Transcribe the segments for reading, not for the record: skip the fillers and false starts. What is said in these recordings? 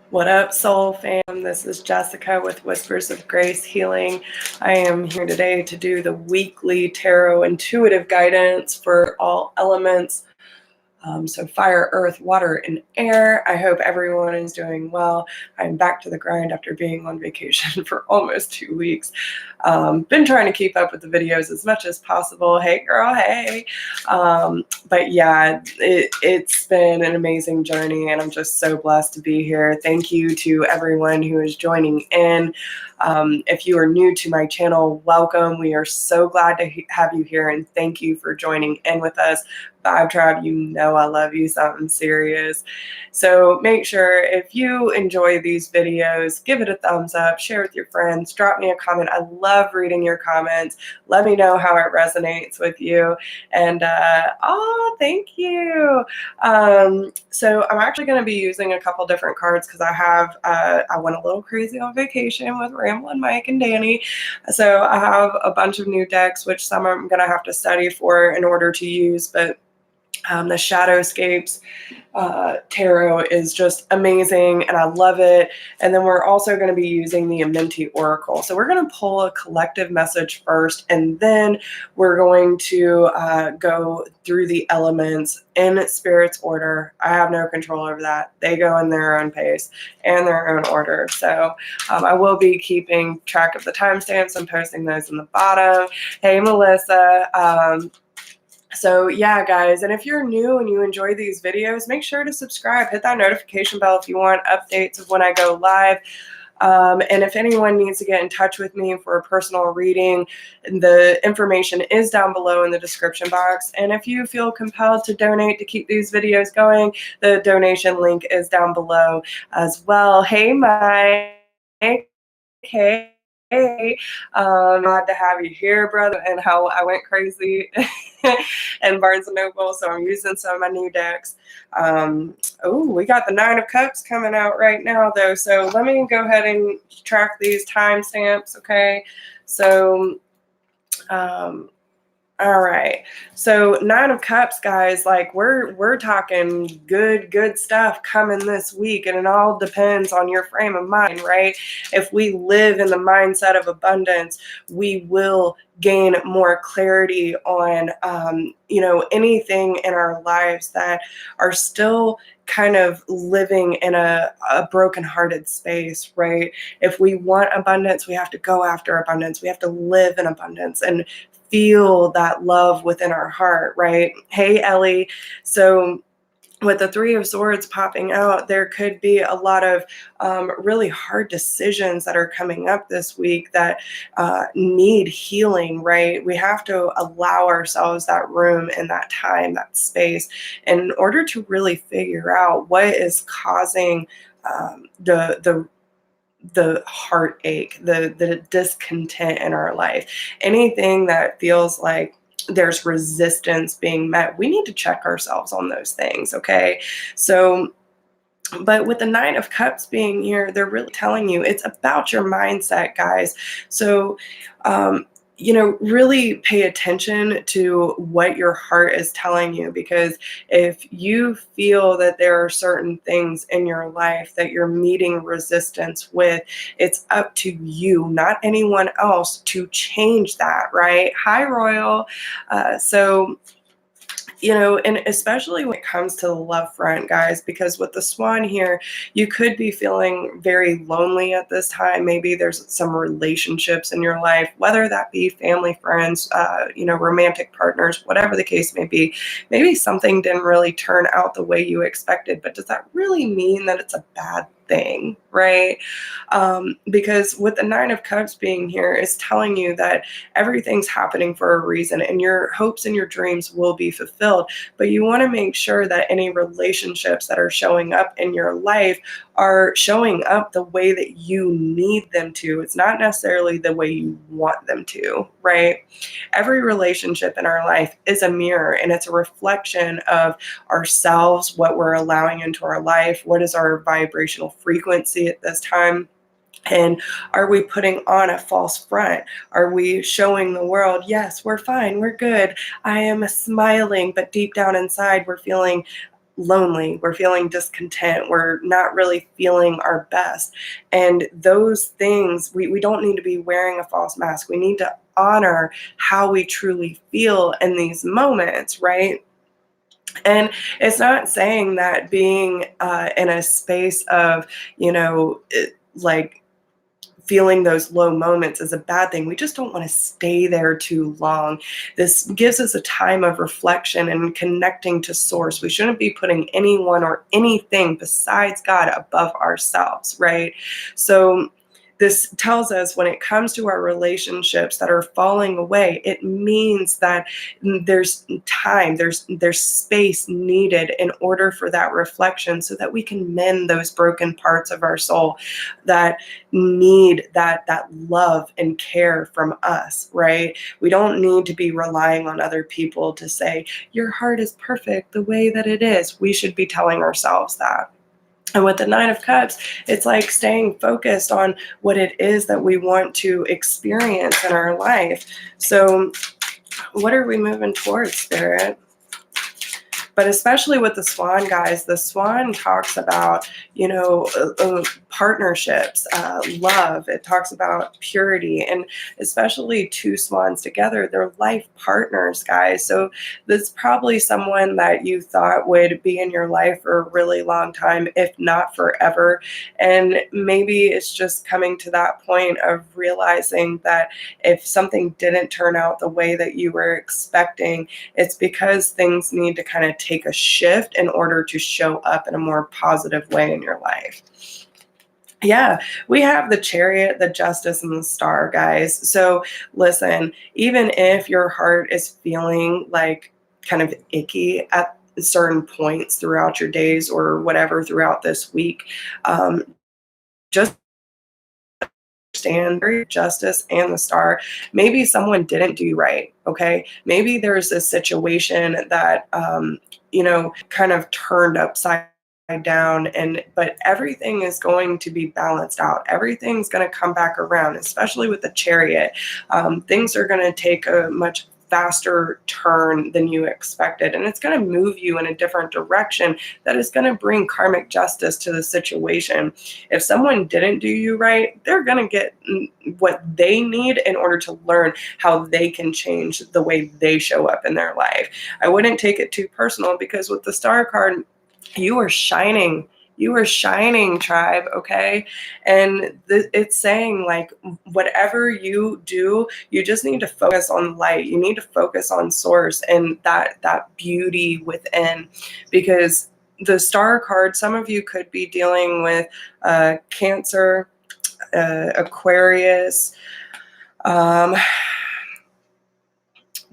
What up, soul fam? This is Jessica with Whispers of Grace Healing. I am here today to do the weekly tarot intuitive guidance for all elements. So fire, earth, water, and air. I hope everyone is doing well. I'm back to the grind after being on vacation for almost 2 weeks. Been trying to keep up with the videos as much as possible. Hey girl, hey. But yeah, it's been an amazing journey and I'm just so blessed to be here. Thank you to everyone who is joining in. If you are new to my channel, welcome. We are so glad to have you here and thank you for joining in with us. Vibe Tribe, you know I love you, something serious. So make sure if you enjoy these videos, give it a thumbs up, share with your friends, drop me a comment. I love reading your comments. Let me know how it resonates with you. And oh, thank you. So I'm actually going to be using a couple different cards because I went a little crazy on vacation with Ramblin' Mike and Danny. So I have a bunch of new decks, which some I'm going to have to study for in order to use, but the Shadowscapes tarot is just amazing and I love it. And then we're also going to be using the Amenti Oracle. So we're going to pull a collective message first and then we're going to go through the elements in Spirit's order. I have no control over that. They go in their own pace and their own order. So I will be keeping track of the timestamps and posting those in the bottom. Hey Melissa. So yeah, guys, and if you're new and you enjoy these videos, make sure to subscribe, hit that notification bell if you want updates of when I go live. And if anyone needs to get in touch with me for a personal reading, the information is down below in the description box. And if you feel compelled to donate to keep these videos going, the donation link is down below as well. Hey, Mike. Hey. Glad to have you here, brother, and how I went crazy and Barnes & Noble, so I'm using some of my new decks. Oh, we got the Nine of Cups coming out right now, though, so let me go ahead and track these timestamps, okay? So, all right. So Nine of Cups, guys, like we're talking good stuff coming this week, and it all depends on your frame of mind, right? If we live in the mindset of abundance, we will gain more clarity on anything in our lives that are still kind of living in a broken-hearted space, right? If we want abundance, we have to go after abundance. We have to live in abundance and feel that love within our heart, right? Hey, Ellie. So with the Three of Swords popping out, there could be a lot of really hard decisions that are coming up this week that need healing, right? We have to allow ourselves that room and that time, that space, in order to really figure out what is causing the heartache, the discontent in our life. Anything that feels like there's resistance being met, we need to check ourselves on those things, okay? So, but with the Nine of Cups being here, they're really telling you it's about your mindset, guys. So, really pay attention to what your heart is telling you, because if you feel that there are certain things in your life that you're meeting resistance with, it's up to you, not anyone else, to change that, right? Hi, Royal. And especially when it comes to the love front, guys, because with the Swan here, you could be feeling very lonely at this time. Maybe there's some relationships in your life, whether that be family, friends, romantic partners, whatever the case may be. Maybe something didn't really turn out the way you expected, but does that really mean that it's a bad thing, right? Because with the Nine of Cups being here is telling you that everything's happening for a reason and your hopes and your dreams will be fulfilled. But you want to make sure that any relationships that are showing up in your life are showing up the way that you need them to. It's not necessarily the way you want them to, right? Every relationship in our life is a mirror and it's a reflection of ourselves, what we're allowing into our life, what is our vibrational frequency at this time. And are we putting on a false front? Are we showing the world, yes, we're fine, we're good, I am smiling, but deep down inside we're feeling lonely, we're feeling discontent, we're not really feeling our best. And those things, we don't need to be wearing a false mask. We need to honor how we truly feel in these moments, right? And it's not saying that being in a space of, like feeling those low moments is a bad thing. We just don't want to stay there too long. This gives us a time of reflection and connecting to source. We shouldn't be putting anyone or anything besides God above ourselves, right? So this tells us when it comes to our relationships that are falling away, it means that there's time, there's space needed in order for that reflection so that we can mend those broken parts of our soul that need that love and care from us, right? We don't need to be relying on other people to say your heart is perfect the way that it is. We should be telling ourselves that. And with the Nine of Cups, it's like staying focused on what it is that we want to experience in our life. So what are we moving towards, Spirit? But especially with the Swan, guys, the Swan talks about, partnerships, love. It talks about purity, and especially two swans together, they're life partners, guys. So that's probably someone that you thought would be in your life for a really long time, if not forever. And maybe it's just coming to that point of realizing that if something didn't turn out the way that you were expecting, it's because things need to kind of take a shift in order to show up in a more positive way in your life. Yeah, we have the Chariot, the Justice, and the Star, guys. So listen, even if your heart is feeling like kind of icky at certain points throughout your days or whatever throughout this week, just understand Justice and the Star. Maybe someone didn't do you right. Okay. Maybe there's a situation that, kind of turned upside down, but everything is going to be balanced out. Everything's going to come back around, especially with the Chariot. Things are going to take a much faster turn than you expected, and it's going to move you in a different direction that is going to bring karmic justice to the situation. If someone didn't do you right, they're going to get what they need in order to learn how they can change the way they show up in their life. I wouldn't take it too personal, because with the Star card, you are shining. You are shining, tribe, okay? And it's saying, like, whatever you do, you just need to focus on light. You need to focus on source and that beauty within. Because the Star card, some of you could be dealing with Cancer, Aquarius,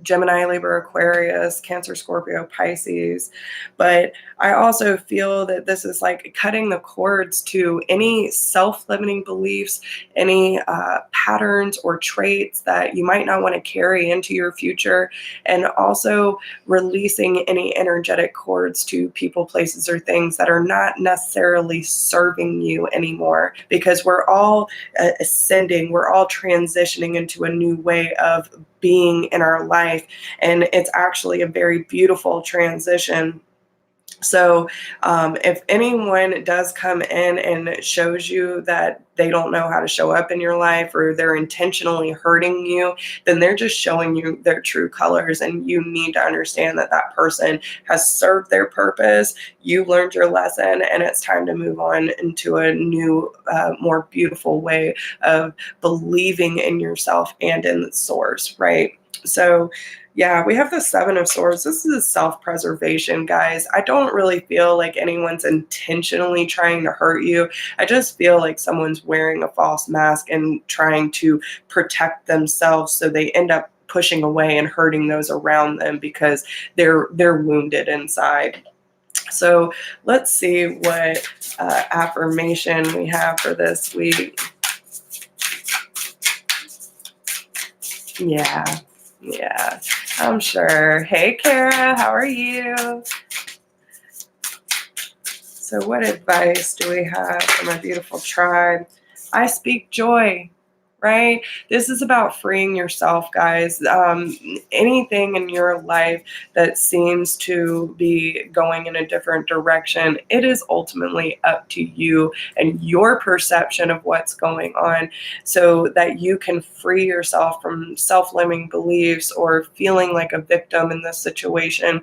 Gemini, Libra, Aquarius, Cancer, Scorpio, Pisces. But I also feel that this is like cutting the cords to any self-limiting beliefs, any patterns or traits that you might not want to carry into your future, and also releasing any energetic cords to people, places, or things that are not necessarily serving you anymore, because we're all ascending, we're all transitioning into a new way of being in our life, and it's actually a very beautiful transition. So if anyone does come in and shows you that they don't know how to show up in your life, or they're intentionally hurting you, then they're just showing you their true colors, and you need to understand that that person has served their purpose. You learned your lesson, and it's time to move on into a new, more beautiful way of believing in yourself and in the source, right? So yeah, we have the Seven of Swords. This is self-preservation, guys. I don't really feel like anyone's intentionally trying to hurt you. I just feel like someone's wearing a false mask and trying to protect themselves, so they end up pushing away and hurting those around them because they're wounded inside. So let's see what affirmation we have for this week. Yeah, I'm sure. Hey, Kara, how are you? So what advice do we have from our beautiful tribe? I speak joy, right? This is about freeing yourself, guys. Anything in your life that seems to be going in a different direction, it is ultimately up to you and your perception of what's going on, so that you can free yourself from self-limiting beliefs or feeling like a victim in this situation.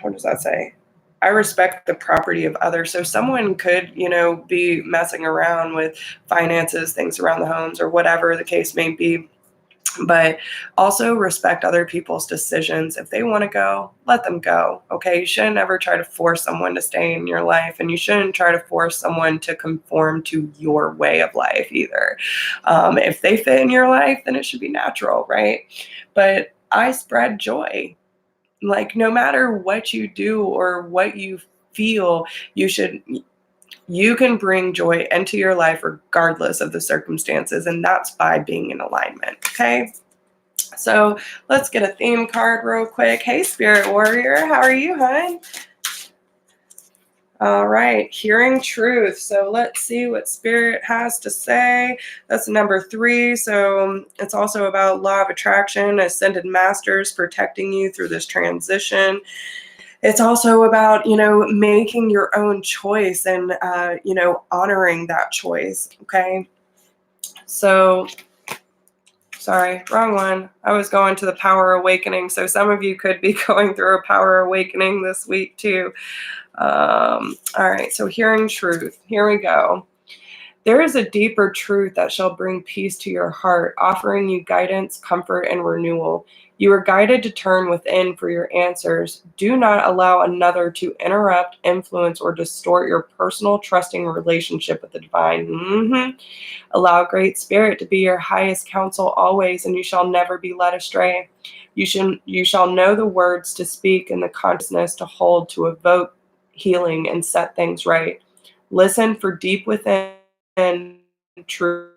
What does that say? I respect the property of others. So someone could, be messing around with finances, things around the homes, or whatever the case may be. But also respect other people's decisions. If they want to go, let them go. Okay. You shouldn't ever try to force someone to stay in your life, and you shouldn't try to force someone to conform to your way of life either. If they fit in your life, then it should be natural, right? But I spread joy. Like, no matter what you do or what you feel, you can bring joy into your life regardless of the circumstances, and that's by being in alignment. Okay, so let's get a theme card real quick. Hey, Spirit Warrior, how are you, hon? All right, hearing truth. So let's see what Spirit has to say. That's number 3. So it's also about law of attraction, ascended masters protecting you through this transition. It's also about, making your own choice and, honoring that choice. Okay. So, sorry, wrong one. I was going to the power awakening. So some of you could be going through a power awakening this week too. All right, so hearing truth. Here we go. There is a deeper truth that shall bring peace to your heart, offering you guidance, comfort, and renewal. You are guided to turn within for your answers. Do not allow another to interrupt, influence, or distort your personal, trusting relationship with the divine. Allow Great Spirit to be your highest counsel always, and you shall never be led astray. You shall know the words to speak and the consciousness to hold to evoke healing and set things right. Listen, for deep within truth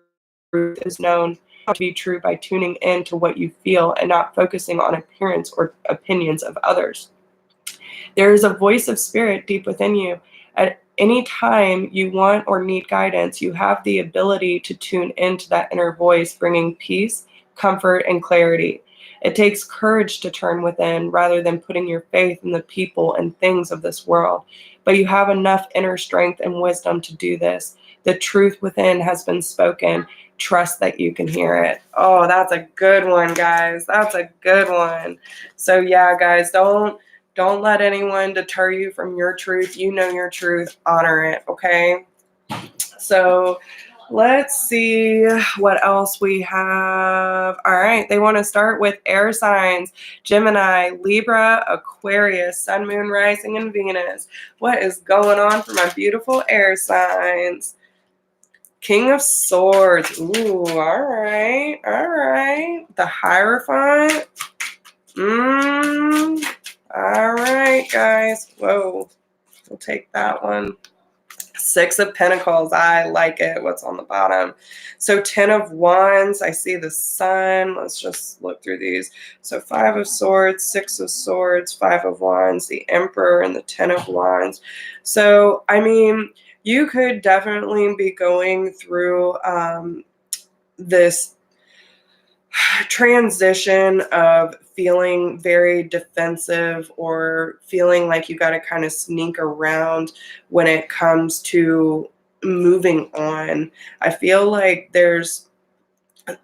is known to be true by tuning in to what you feel and not focusing on appearance or opinions of others. There is a voice of spirit deep within you. At any time you want or need guidance, you have the ability to tune into that inner voice, bringing peace, comfort, and clarity. It takes courage to turn within rather than putting your faith in the people and things of this world. But you have enough inner strength and wisdom to do this. The truth within has been spoken. Trust that you can hear it. Oh, that's a good one, guys. That's a good one. So yeah, guys, don't let anyone deter you from your truth. You know your truth. Honor it, okay? So let's see what else we have. All right, they want to start with air signs: Gemini, Libra, Aquarius, Sun, Moon, Rising, and Venus. What is going on for my beautiful air signs? King of Swords. Ooh, all right, all right. The Hierophant. All right, guys. Whoa, we'll take that one. 6 of Pentacles. I like it. What's on the bottom? So 10 of Wands. I see the Sun. Let's just look through these. So 5 of Swords, 6 of Swords, 5 of Wands, the Emperor, and the 10 of Wands. So, I mean, you could definitely be going through this transition of feeling very defensive or feeling like you got to kind of sneak around when it comes to moving on. I feel like there's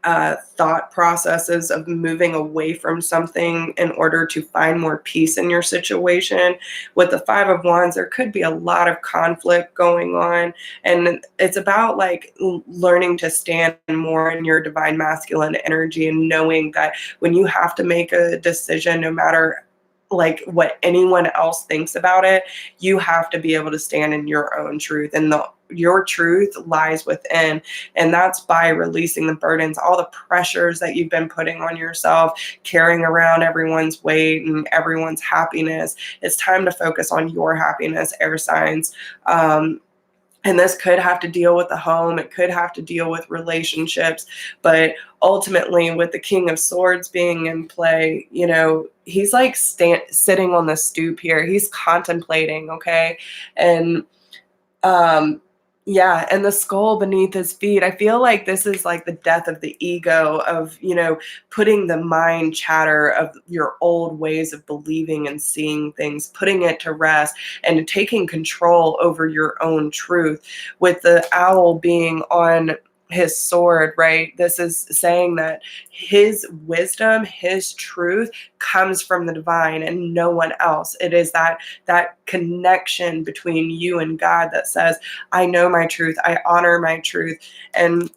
thought processes of moving away from something in order to find more peace in your situation. With the 5 of Wands, there could be a lot of conflict going on, and it's about like learning to stand more in your divine masculine energy and knowing that when you have to make a decision, no matter like what anyone else thinks about it, you have to be able to stand in your own truth, and your truth lies within. And that's by releasing the burdens, all the pressures that you've been putting on yourself, carrying around everyone's weight and everyone's happiness. It's time to focus on your happiness, air signs. And this could have to deal with the home. It could have to deal with relationships. But ultimately, with the King of Swords being in play, he's like sitting on the stoop here. He's contemplating, okay? And Yeah, and the skull beneath his feet. I feel like this is like the death of the ego, of, putting the mind chatter of your old ways of believing and seeing things, putting it to rest and taking control over your own truth. With the owl being on his sword, right? This is saying that his wisdom, his truth comes from the divine and no one else. It is that connection between you and God that says, I know my truth, I honor my truth, and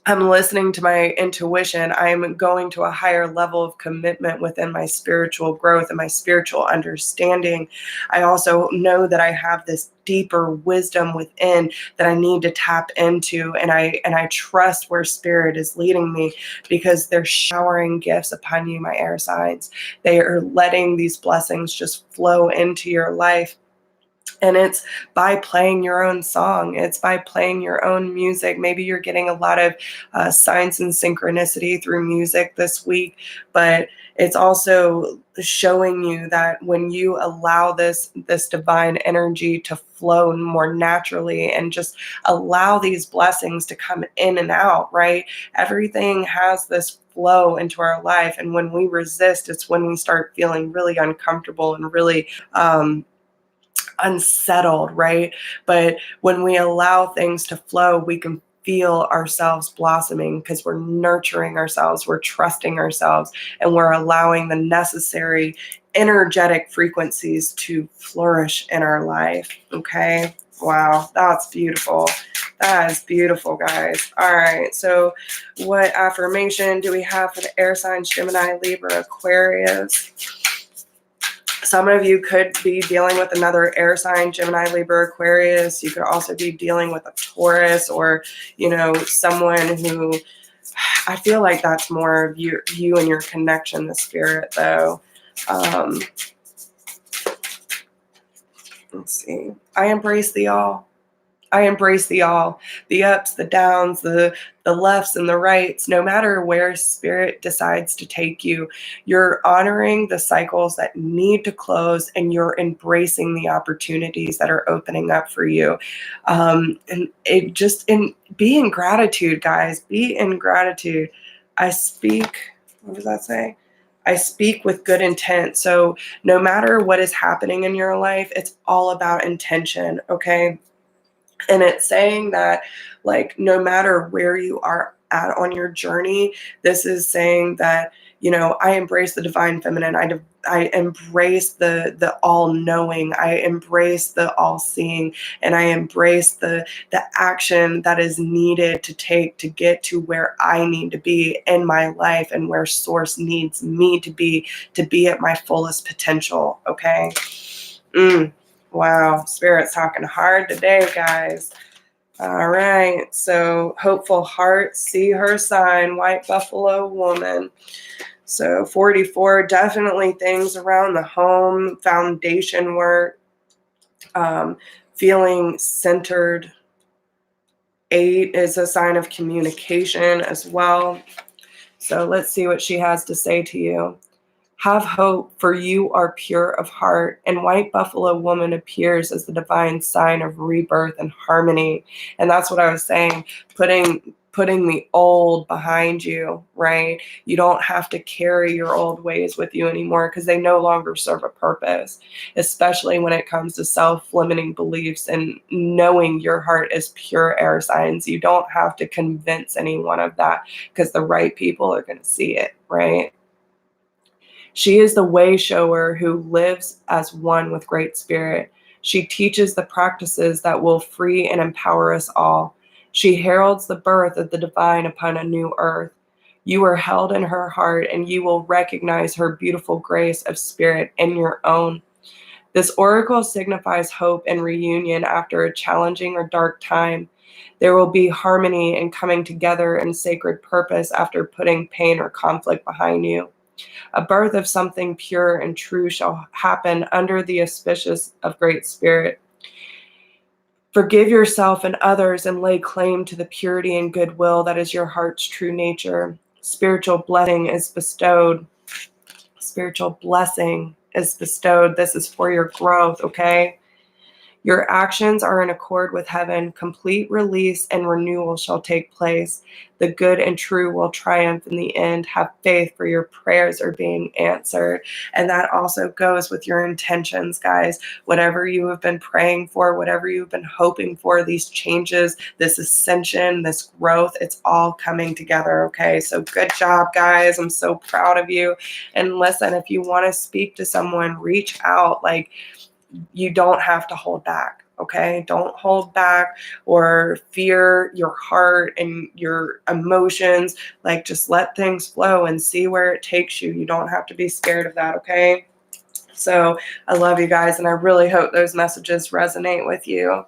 I'm listening to my intuition. I'm going to a higher level of commitment within my spiritual growth and my spiritual understanding. I also know that I have this deeper wisdom within that I need to tap into, and I trust where spirit is leading me, because they're showering gifts upon you, my air signs. They are letting these blessings just flow into your life. And it's by playing your own song. It's by playing your own music. Maybe you're getting a lot of signs and synchronicity through music this week, but it's also showing you that when you allow this divine energy to flow more naturally and just allow these blessings to come in and out, right? Everything has this flow into our life. And when we resist, it's when we start feeling really uncomfortable and really unsettled, right? But when we allow things to flow, we can feel ourselves blossoming because we're nurturing ourselves, we're trusting ourselves, and we're allowing the necessary energetic frequencies to flourish in our life. Okay. Wow, that's beautiful. That is beautiful, guys. All right. So, what affirmation do we have for the air signs Gemini, Libra, Aquarius? Some of you could be dealing with another air sign, Gemini, Libra, Aquarius. You could also be dealing with a Taurus, or, someone who, I feel like that's more of you and your connection to spirit, though. Let's see. I embrace the all. I embrace the all, the ups, the downs, the lefts and the rights. No matter where spirit decides to take you, you're honoring the cycles that need to close, and you're embracing the opportunities that are opening up for you. And it just be in gratitude, guys. Be in gratitude. I speak. What does that say? I speak with good intent. So no matter what is happening in your life, it's all about intention. Okay. And it's saying that, like, no matter where you are at on your journey, this is saying that, I embrace the divine feminine. I embrace the all-knowing. I embrace the all-seeing, and I embrace the action that is needed to take to get to where I need to be in my life, and where source needs me to be at my fullest potential. Okay. Wow, Spirit's talking hard today, guys. All right, so hopeful heart, see her sign, white buffalo woman. So 44, definitely things around the home, foundation work, feeling centered. 8 is a sign of communication as well. So let's see what she has to say to you. Have hope, for you are pure of heart. And white buffalo woman appears as the divine sign of rebirth and harmony. And that's what I was saying, putting the old behind you, right? You don't have to carry your old ways with you anymore, because they no longer serve a purpose, especially when it comes to self-limiting beliefs and knowing your heart is pure, air signs. You don't have to convince anyone of that, because the right people are going to see it, right? She is the way shower who lives as one with Great Spirit. She teaches the practices that will free and empower us all. She heralds the birth of the divine upon a new earth. You are held in her heart, and you will recognize her beautiful grace of spirit in your own. This oracle signifies hope and reunion after a challenging or dark time. There will be harmony and coming together in sacred purpose after putting pain or conflict behind you. A birth of something pure and true shall happen under the auspices of Great Spirit. Forgive yourself and others, and lay claim to the purity and goodwill that is your heart's true nature. Spiritual blessing is bestowed. Spiritual blessing is bestowed. This is for your growth, okay? Your actions are in accord with heaven. Complete release and renewal shall take place. The good and true will triumph in the end. Have faith, for your prayers are being answered. And that also goes with your intentions, guys. Whatever you have been praying for, whatever you've been hoping for, these changes, this ascension, this growth, it's all coming together, okay? So good job, guys. I'm so proud of you. And listen, if you want to speak to someone, reach out. Like, you don't have to hold back, okay? Don't hold back or fear your heart and your emotions. Like, just let things flow and see where it takes you. You don't have to be scared of that, okay? So I love you guys, and I really hope those messages resonate with you.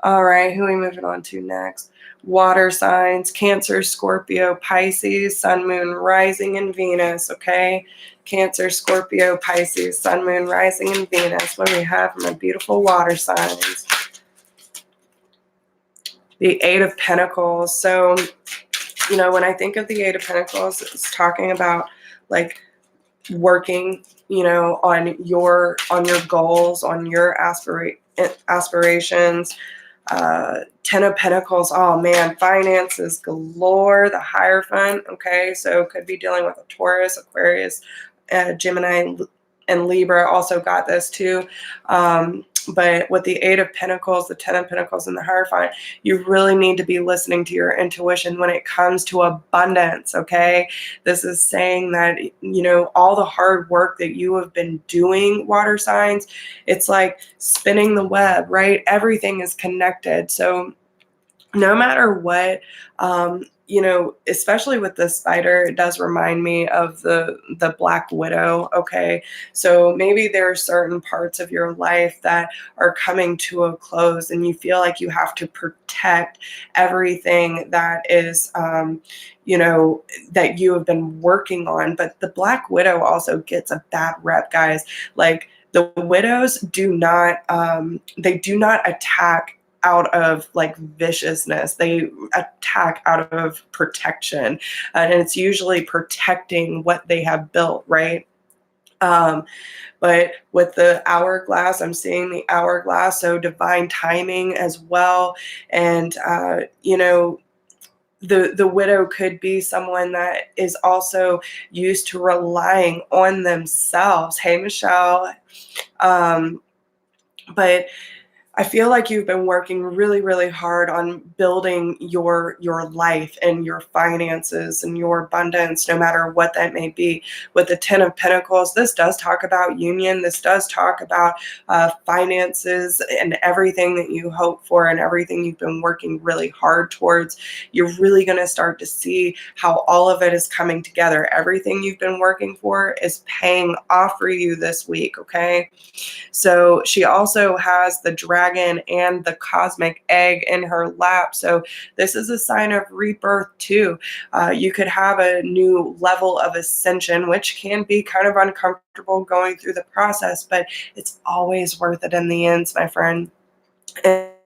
All right, who are we moving on to next? Water signs: Cancer, Scorpio, Pisces, Sun, Moon, Rising, and Venus, okay? Cancer, Scorpio, Pisces, Sun, Moon, Rising, and Venus. What do we have from my beautiful water signs? The Eight of Pentacles. So, you know, when I think of the Eight of Pentacles, it's talking about like working, you know, on your goals, on your aspirations. 10 of Pentacles, oh man, finances galore, the Hierophant, okay? So could be dealing with a Taurus, Aquarius, Gemini, and Libra also got this too. But with the Eight of Pentacles, the 10 of Pentacles, and the Hierophant, you really need to be listening to your intuition when it comes to abundance, okay? This is saying that, you know, all the hard work that you have been doing, water signs, it's like spinning the web, right? Everything is connected. So no matter what, you know, especially with the spider, it does remind me of the Black Widow, okay? So maybe there are certain parts of your life that are coming to a close and you feel like you have to protect everything that is, you know, that you have been working on. But the Black Widow also gets a bad rep, guys. Like, the widows do not, they do not attack out of like viciousness. They attack out of protection, and it's usually protecting what they have built, right? But with the hourglass, I'm seeing the hourglass, so divine timing as well. And you know, the widow could be someone that is also used to relying on themselves. Hey, Michelle. But I feel like you've been working really, really hard on building your life and your finances and your abundance, no matter what that may be. With the 10 of Pentacles, this does talk about union. This does talk about finances and everything that you hope for and everything you've been working really hard towards. You're really going to start to see how all of it is coming together. Everything you've been working for is paying off for you this week, okay? So she also has the dragon and the cosmic egg in her lap. So this is a sign of rebirth too. You could have a new level of ascension, which can be kind of uncomfortable going through the process, but it's always worth it in the end, my friend.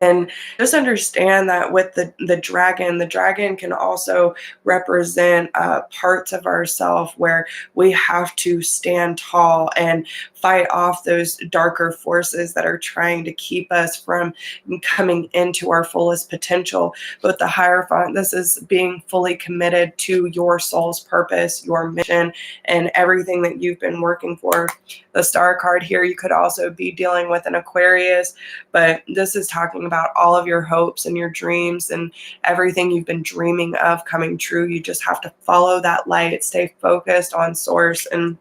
And just understand that with the dragon can also represent parts of ourselves where we have to stand tall and fight off those darker forces that are trying to keep us from coming into our fullest potential. But the Hierophant, this is being fully committed to your soul's purpose, your mission, and everything that you've been working for. The Star card here, you could also be dealing with an Aquarius, but this is talking about all of your hopes and your dreams and everything you've been dreaming of coming true. You just have to follow that light, stay focused on source, and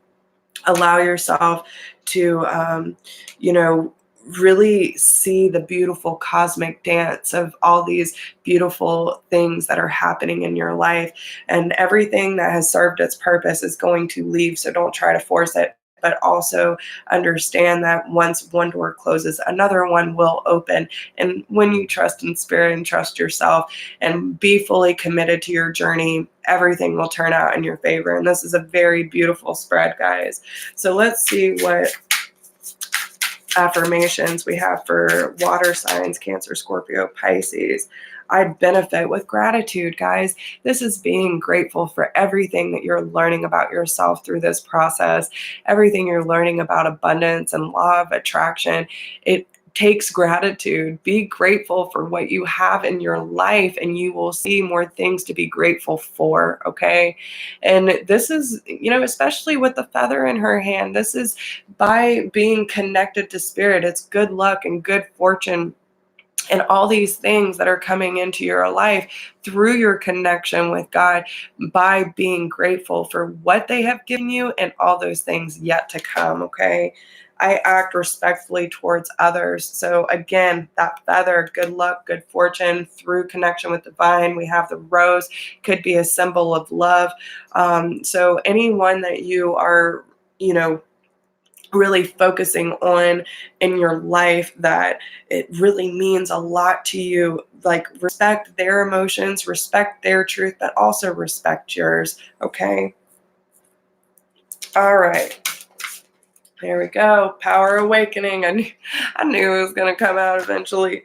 allow yourself to, you know, really see the beautiful cosmic dance of all these beautiful things that are happening in your life. And everything that has served its purpose is going to leave, so don't try to force it. But also understand that once one door closes, another one will open. And when you trust in spirit and trust yourself and be fully committed to your journey, everything will turn out in your favor. And this is a very beautiful spread, guys. So let's see what affirmations we have for water signs: Cancer, Scorpio, Pisces. I benefit with gratitude, guys. This is being grateful for everything that you're learning about yourself through this process, everything you're learning about abundance and law of attraction. It takes gratitude. Be grateful for what you have in your life, and you will see more things to be grateful for, okay? And this is, especially with the feather in her hand, this is by being connected to spirit. It's good luck and good fortune and all these things that are coming into your life through your connection with God, by being grateful for what they have given you and all those things yet to come, okay? I act respectfully towards others. So again, that feather, good luck, good fortune through connection with divine. We have the rose, could be a symbol of love. So anyone that you are, really focusing on in your life, that it really means a lot to you, like, respect their emotions, respect their truth, but also respect yours, okay? All right. There we go. Power awakening. I knew it was going to come out eventually.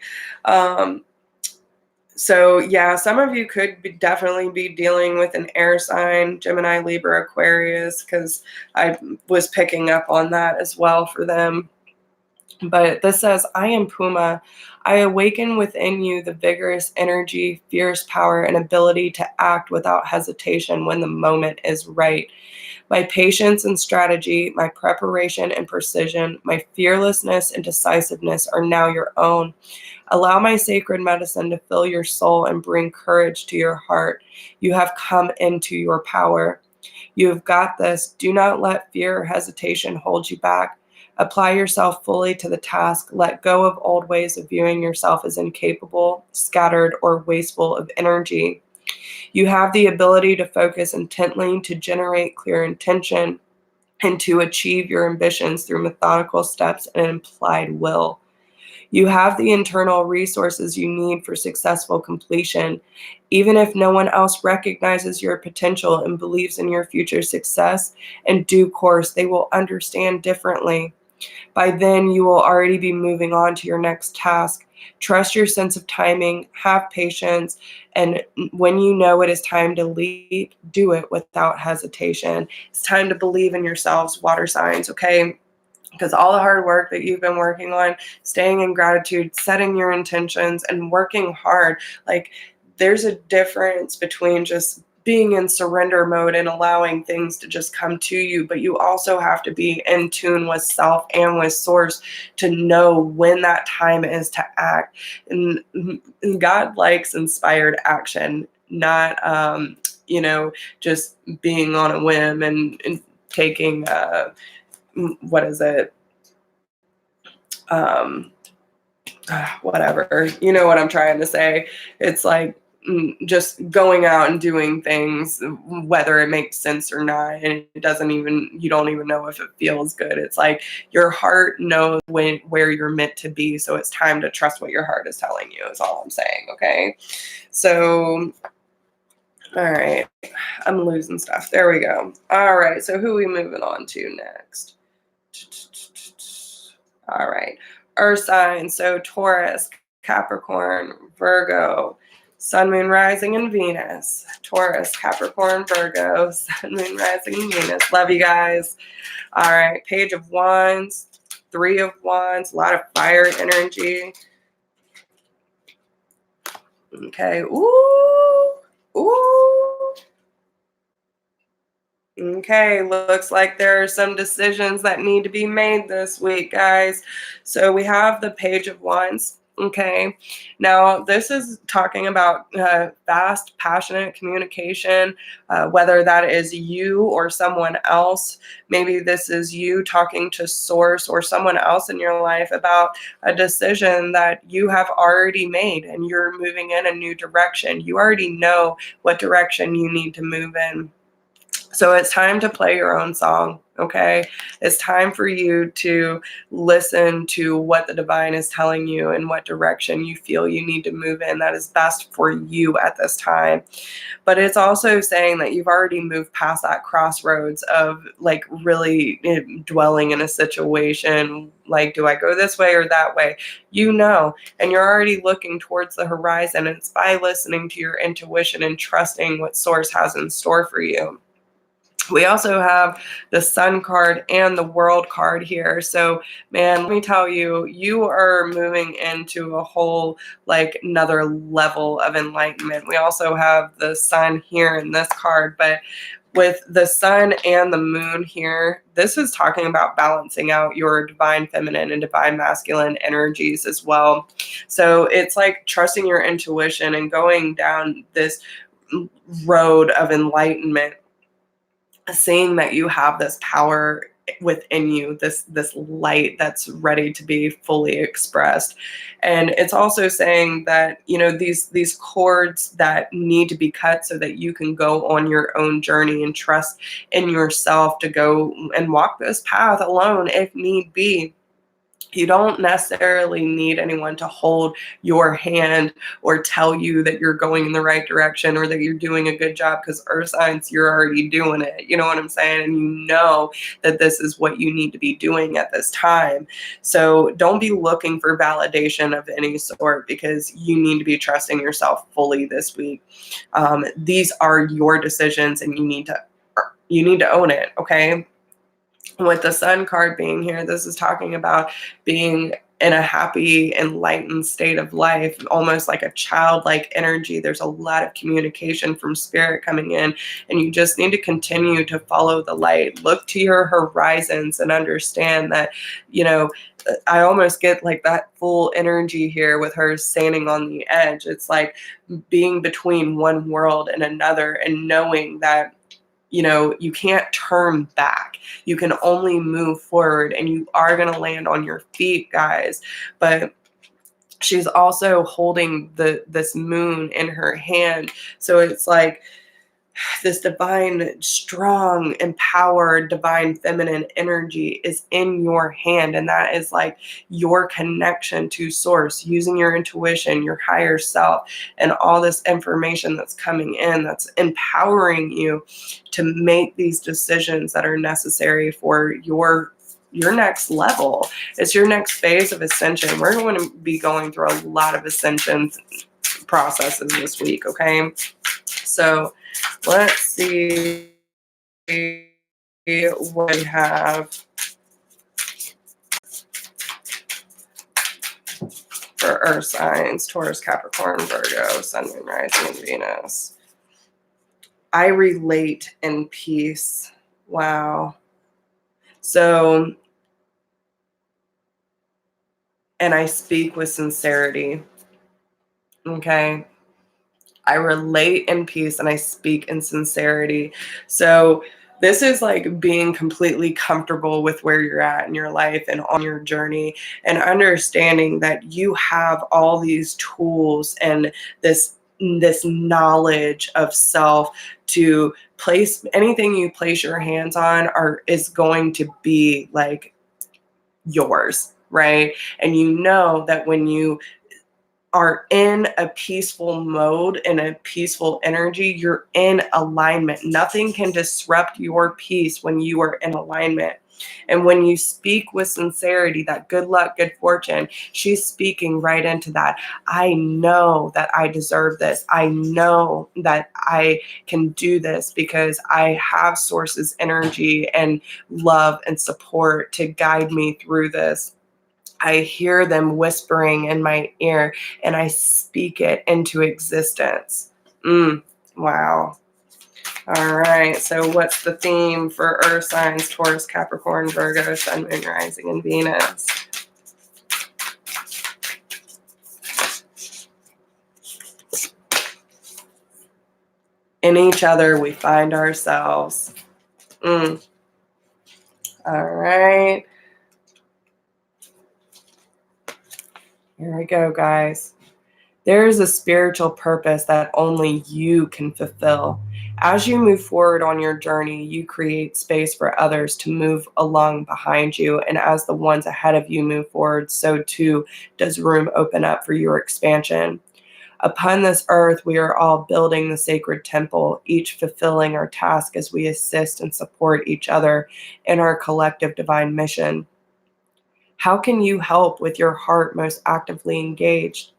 So yeah, some of you could definitely be dealing with an air sign, Gemini, Libra, Aquarius, because I was picking up on that as well for them. But this says, I am Puma. I awaken within you the vigorous energy, fierce power, and ability to act without hesitation when the moment is right. My patience and strategy, my preparation and precision, my fearlessness and decisiveness are now your own. Allow my sacred medicine to fill your soul and bring courage to your heart. You have come into your power. You have got this. Do not let fear or hesitation hold you back. Apply yourself fully to the task. Let go of old ways of viewing yourself as incapable, scattered, or wasteful of energy. You have the ability to focus intently, to generate clear intention, and to achieve your ambitions through methodical steps and implied will. You have the internal resources you need for successful completion. Even if no one else recognizes your potential and believes in your future success, in due course, they will understand differently. By then, you will already be moving on to your next task. Trust your sense of timing, have patience, and when you know it is time to leap, do it without hesitation. It's time to believe in yourselves, water signs, okay? Because all the hard work that you've been working on, staying in gratitude, setting your intentions, and working hard, like, there's a difference between just being in surrender mode and allowing things to just come to you, but you also have to be in tune with self and with source to know when that time is to act. And God likes inspired action, not just being on a whim and taking what is it? Um, Whatever. You know what I'm trying to say. It's like just going out and doing things, whether it makes sense or not. And you don't even know if it feels good. It's like your heart knows where you're meant to be. So it's time to trust what your heart is telling you, is all I'm saying. Okay. So, all right. I'm losing stuff. There we go. All right. So who are we moving on to next? All right. Earth signs. So Taurus, Capricorn, Virgo, Sun, Moon, Rising, and Venus. Taurus, Capricorn, Virgo, Sun, Moon, Rising, and Venus. Love you guys. All right. Page of Wands, Three of Wands, a lot of fire energy. Okay. Ooh. Ooh. Okay, looks like there are some decisions that need to be made this week, guys. So we have the Page of Wands. Okay, now this is talking about fast, passionate communication, whether that is you or someone else. Maybe this is you talking to source or someone else in your life about a decision that you have already made and you're moving in a new direction. You already know what direction you need to move in. So it's time to play your own song, okay? It's time for you to listen to what the divine is telling you and what direction you feel you need to move in that is best for you at this time. But it's also saying that you've already moved past that crossroads of like really dwelling in a situation, like, do I go this way or that way? You know, and you're already looking towards the horizon. And it's by listening to your intuition and trusting what source has in store for you. We also have the Sun card and the World card here. So, man, let me tell you, you are moving into a whole, like, another level of enlightenment. We also have the Sun here in this card, but with the Sun and the Moon here, this is talking about balancing out your divine feminine and divine masculine energies as well. So it's like trusting your intuition and going down this road of enlightenment, seeing that you have this power within you, this light that's ready to be fully expressed. And it's also saying that, you know, these cords that need to be cut so that you can go on your own journey and trust in yourself to go and walk this path alone if need be. You don't necessarily need anyone to hold your hand or tell you that you're going in the right direction or that you're doing a good job, because earth signs, you're already doing it. You know what I'm saying? And you know that this is what you need to be doing at this time. So don't be looking for validation of any sort, because you need to be trusting yourself fully this week. These are your decisions and you need to own it, okay? With the Sun card being here, this is talking about being in a happy, enlightened state of life, almost like a childlike energy. There's a lot of communication from spirit coming in, and you just need to continue to follow the light. Look to your horizons and understand that, you know, I almost get like that full energy here with her standing on the edge. It's like being between one world and another and knowing that, you know, you can't turn back. You can only move forward, and you are going to land on your feet, guys. But she's also holding this moon in her hand. So it's like this divine, strong, empowered, divine feminine energy is in your hand. And that is like your connection to source, using your intuition, your higher self, and all this information that's coming in that's empowering you to make these decisions that are necessary for your next level. It's your next phase of ascension. We're going to be going through a lot of ascension processes this week, okay? So let's see what we have for earth signs: Taurus, Capricorn, Virgo, Sun, Moon, Rising, and Venus. I relate in peace. Wow. So, and I speak with sincerity. Okay. I relate in peace and I speak in sincerity. So this is like being completely comfortable with where you're at in your life and on your journey, and understanding that you have all these tools and this knowledge of self to place anything you place your hands on is going to be like yours, right? And you know that when you are in a peaceful mode, in a peaceful energy, you're in alignment. Nothing can disrupt your peace when you are in alignment. And when you speak with sincerity, that good luck, good fortune, she's speaking right into that. I know that I deserve this. I know that I can do this because I have source's energy and love and support to guide me through this. I hear them whispering in my ear and I speak it into existence. Wow. All right. So what's the theme for earth signs: Taurus, Capricorn, Virgo, Sun, Moon, Rising, and Venus? In each other, we find ourselves. All right. Here we go, guys. There is a spiritual purpose that only you can fulfill. As you move forward on your journey, you create space for others to move along behind you. And as the ones ahead of you move forward, so too does room open up for your expansion. Upon this earth, we are all building the sacred temple, each fulfilling our task as we assist and support each other in our collective divine mission. How can you help with your heart most actively engaged?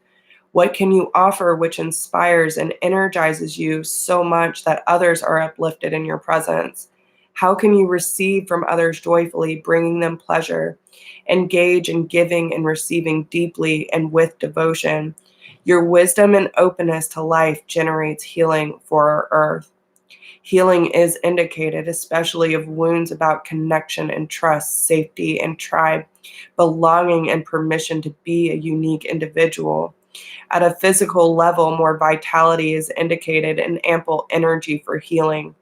What can you offer which inspires and energizes you so much that others are uplifted in your presence? How can you receive from others joyfully, bringing them pleasure? Engage in giving and receiving deeply and with devotion. Your wisdom and openness to life generates healing for our earth. Healing is indicated, especially of wounds about connection and trust, safety and tribe, belonging and permission to be a unique individual. At a physical level, more vitality is indicated and ample energy for healing.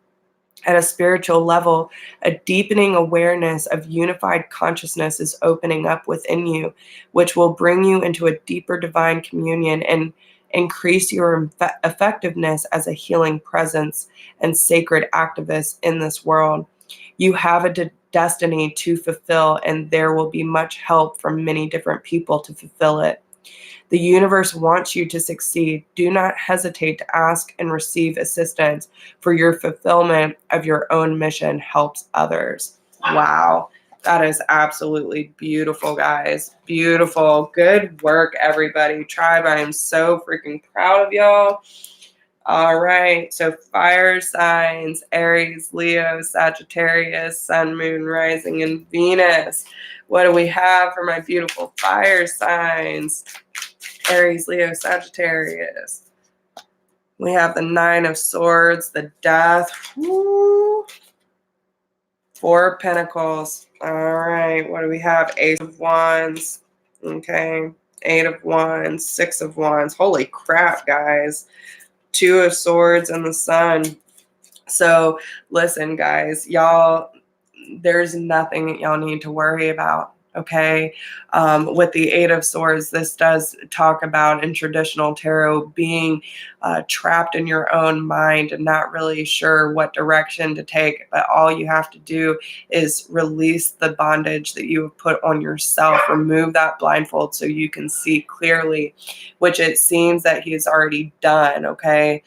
At a spiritual level, a deepening awareness of unified consciousness is opening up within you, which will bring you into a deeper divine communion and increase your effectiveness as a healing presence and sacred activist in this world. You have a destiny to fulfill, and there will be much help from many different people to fulfill it. The universe wants you to succeed. Do not hesitate to ask and receive assistance, for your fulfillment of your own mission helps others. Wow. That is absolutely beautiful, guys. Beautiful. Good work, everybody. Tribe, I am so freaking proud of y'all. All right. So fire signs, Aries, Leo, Sagittarius, Sun, Moon, Rising, and Venus. What do we have for my beautiful fire signs? Aries, Leo, Sagittarius. We have the Nine of Swords, the Death. Woo. Four of Pentacles. All right. What do we have? Ace of Wands. Okay. Eight of Wands. Six of Wands. Holy crap, guys. Two of Swords and the Sun. So listen, guys, y'all, there's nothing that y'all need to worry about. Okay. With the Eight of Swords, this does talk about in traditional tarot being trapped in your own mind and not really sure what direction to take. But all you have to do is release the bondage that you have put on yourself, remove that blindfold so you can see clearly, which it seems that he's already done. Okay.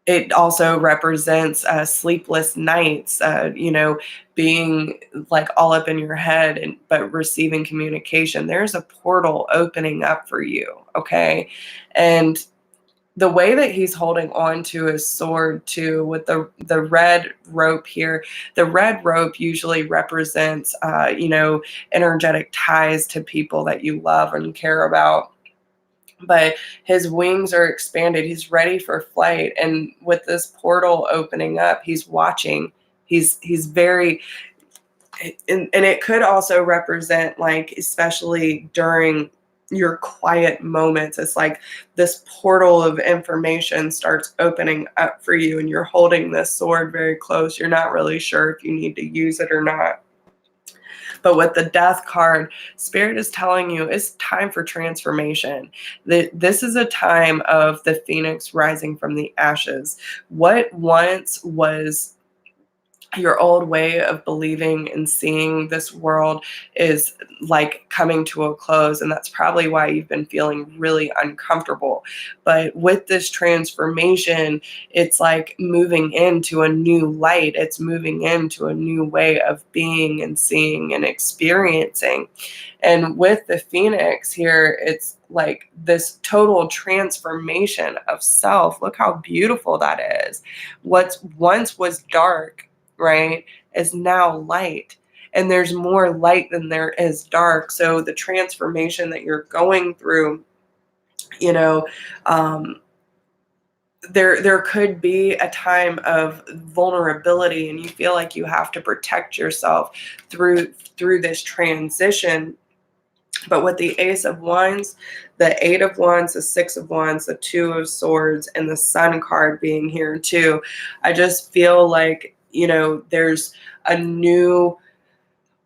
It also represents sleepless nights, being like all up in your head, but receiving communication. There's a portal opening up for you, okay? And the way that he's holding on to his sword too, with the red rope here, the red rope usually represents, energetic ties to people that you love and care about. But his wings are expanded. He's ready for flight. And with this portal opening up, he's watching. He's very, and it could also represent, like, especially during your quiet moments, it's like this portal of information starts opening up for you, and you're holding this sword very close. You're not really sure if you need to use it or not. But with the Death card, Spirit is telling you it's time for transformation. This is a time of the phoenix rising from the ashes. What once was your old way of believing and seeing this world is like coming to a close, and that's probably why you've been feeling really uncomfortable. But with this transformation, it's like moving into a new light. It's moving into a new way of being and seeing and experiencing. And with the Phoenix here, it's like this total transformation of self. Look how beautiful that is. What once was dark, right, is now light, and there's more light than there is dark. So the transformation that you're going through, there could be a time of vulnerability, and you feel like you have to protect yourself through this transition. But with the Ace of Wands, the Eight of Wands, the Six of Wands, the Two of Swords, and the Sun card being here too, I just feel like, there's a new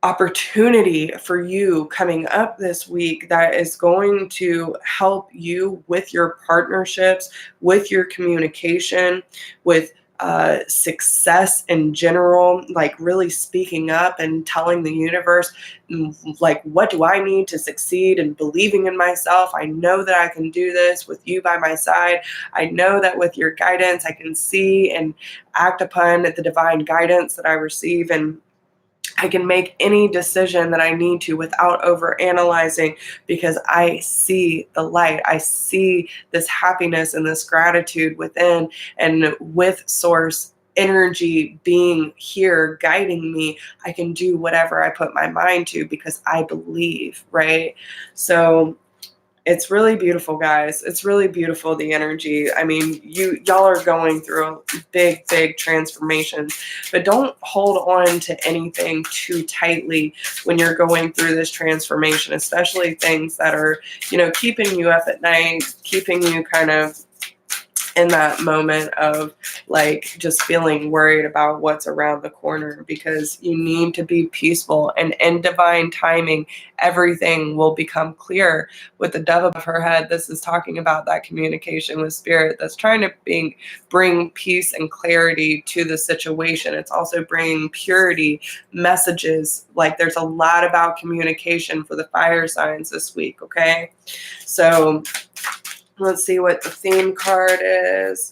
opportunity for you coming up this week that is going to help you with your partnerships, with your communication, with success in general, like really speaking up and telling the universe, like, what do I need to succeed, and believing in myself. I know that I can do this with you by my side. I know that with your guidance, I can see and act upon the divine guidance that I receive, and I can make any decision that I need to without overanalyzing, because I see the light. I see this happiness and this gratitude within, and with Source energy being here guiding me, I can do whatever I put my mind to because I believe, right? So it's really beautiful, guys. It's really beautiful, the energy. I mean, y'all are going through big, big transformations, but don't hold on to anything too tightly when you're going through this transformation, especially things that are, keeping you up at night, keeping you kind of in that moment of like just feeling worried about what's around the corner, because you need to be peaceful, and in divine timing everything will become clear. With the dove above her head, this is talking about that communication with spirit that's trying to bring peace and clarity to the situation. It's also bringing purity messages. Like, there's a lot about communication for the fire signs this week, okay? So let's see what the theme card is.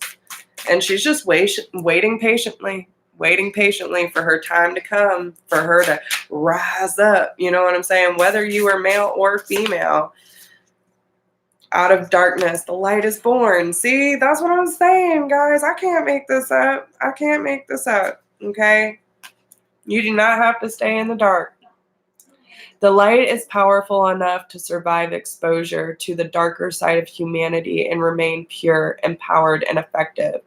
And she's just waiting patiently for her time to come, for her to rise up. You know what I'm saying? Whether you are male or female, out of darkness, the light is born. See, that's what I'm saying, guys. I can't make this up. Okay? You do not have to stay in the dark. The light is powerful enough to survive exposure to the darker side of humanity and remain pure, empowered, and effective.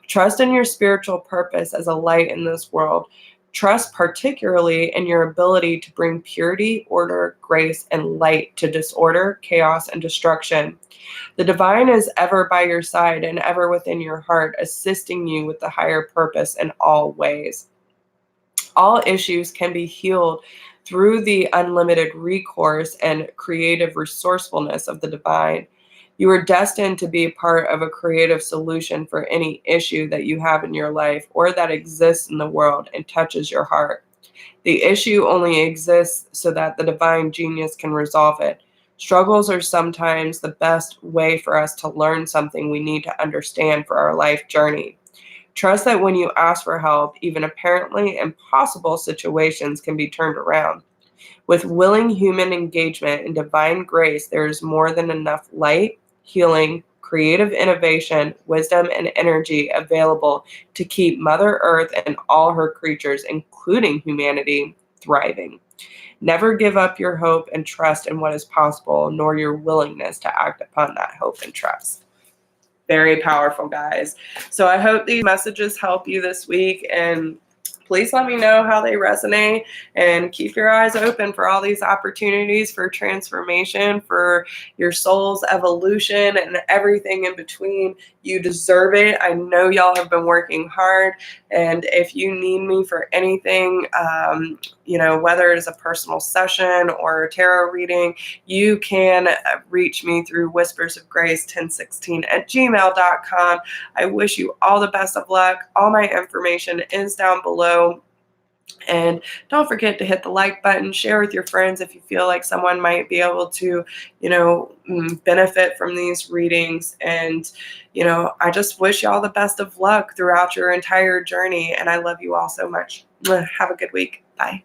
Trust in your spiritual purpose as a light in this world. Trust particularly in your ability to bring purity, order, grace, and light to disorder, chaos, and destruction. The divine is ever by your side and ever within your heart, assisting you with the higher purpose in all ways. All issues can be healed through the unlimited recourse and creative resourcefulness of the divine. You are destined to be a part of a creative solution for any issue that you have in your life or that exists in the world and touches your heart. The issue only exists so that the divine genius can resolve it. Struggles are sometimes the best way for us to learn something we need to understand for our life journey. Trust that when you ask for help, even apparently impossible situations can be turned around. With willing human engagement and divine grace, there is more than enough light, healing, creative innovation, wisdom, and energy available to keep Mother Earth and all her creatures, including humanity, thriving. Never give up your hope and trust in what is possible, nor your willingness to act upon that hope and trust. Very powerful, guys. So I hope these messages help you this week, and please let me know how they resonate, and keep your eyes open for all these opportunities for transformation, for your soul's evolution, and everything in between. You deserve it. I know y'all have been working hard, and if you need me for anything, whether it's a personal session or a tarot reading, you can reach me through whispersofgrace1016@gmail.com. I wish you all the best of luck. All my information is down below. And don't forget to hit the like button, share with your friends if you feel like someone might be able to, benefit from these readings. And, I just wish you all the best of luck throughout your entire journey. And I love you all so much. Have a good week. Bye.